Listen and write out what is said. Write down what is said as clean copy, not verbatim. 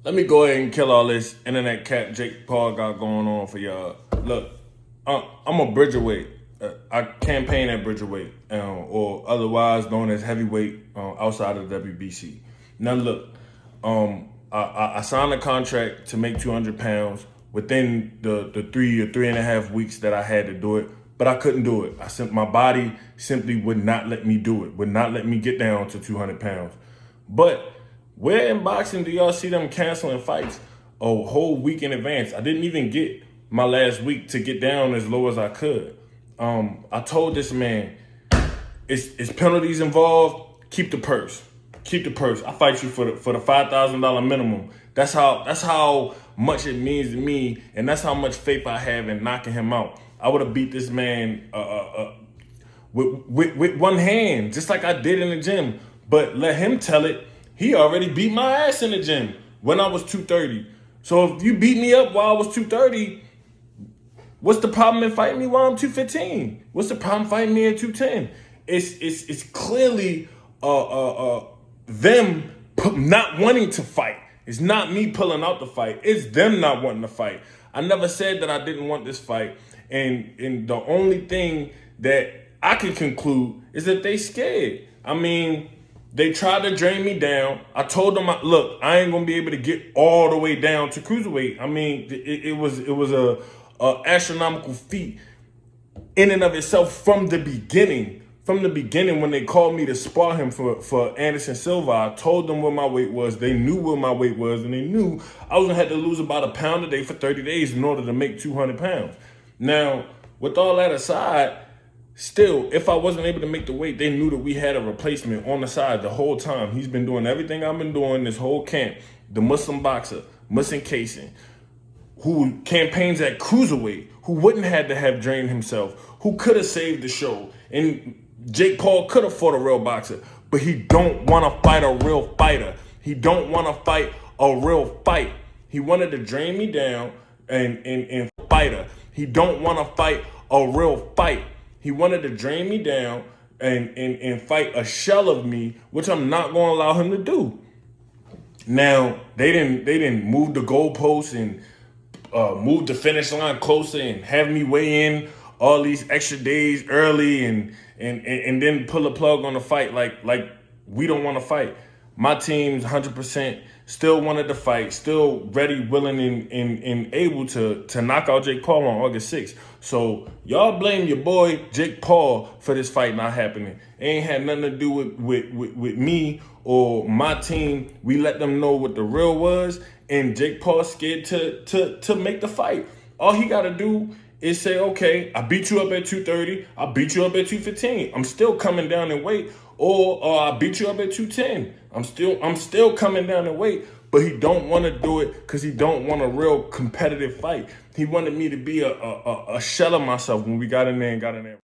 Let me go ahead and kill all this internet cat Jake Paul got going on for y'all. Look, I'm a Bridgerweight. I campaign at Bridgerweight, or otherwise known as heavyweight outside of the WBC. Now look, I signed a contract to make 200 pounds within the 3 or 3.5 weeks that I had to do it, but I couldn't do it. My body simply would not let me do it, would not let me get down to 200 pounds. But where in boxing do y'all see them canceling fights a whole week in advance? I didn't even get my last week to get down as low as I could. I told this man, it's penalties involved. Keep the purse. Keep the purse. I fight you for the $5,000 minimum. That's how much it means to me, and that's how much faith I have in knocking him out. I would have beat this man with one hand, just like I did in the gym. But let him tell it. He already beat my ass in the gym when I was 230. So if you beat me up while I was 230, what's the problem in fighting me while I'm 215? What's the problem fighting me at 210? It's clearly them not wanting to fight. It's not me pulling out the fight. It's them not wanting to fight. I never said that I didn't want this fight. And the only thing that I can conclude is that they scared. I mean, they tried to drain me down. I told them, look, I ain't gonna be able to get all the way down to cruiserweight. I mean, it was a astronomical feat in and of itself from the beginning. From the beginning, when they called me to spar him for Anderson Silva, I told them what my weight was. They knew what my weight was, and they knew I was gonna have to lose about a pound a day for 30 days in order to make 200 pounds. Now, with all that aside, still, if I wasn't able to make the weight, they knew that we had a replacement on the side the whole time. He's been doing everything I've been doing this whole camp. The Muslim boxer, Muslim Kason, who campaigns at cruiserweight, who wouldn't have to have drained himself, who could have saved the show. And Jake Paul could have fought a real boxer, but he don't want to fight a real fighter. He don't want to fight a real fight. He wanted to drain me down and fighter. He don't want to fight a real fight. He wanted to drain me down and fight a shell of me, which I'm not going to allow him to do. Now, they didn't move the goalposts and move the finish line closer and have me weigh in all these extra days early and then pull a plug on the fight like we don't want to fight. My team's 100% still wanted to fight, still ready, willing, and able to knock out Jake Paul on August 6th. So y'all blame your boy Jake Paul for this fight not happening. It ain't had nothing to do with me or my team. We let them know what the real was, and Jake Paul scared to make the fight. All he got to do is say, okay, I beat you up at 230, I beat you up at 215. I'm still coming down in weight, or I beat you up at 210. I'm still coming down in weight, but he don't want to do it because he don't want a real competitive fight. He wanted me to be a shell of myself when we got in there.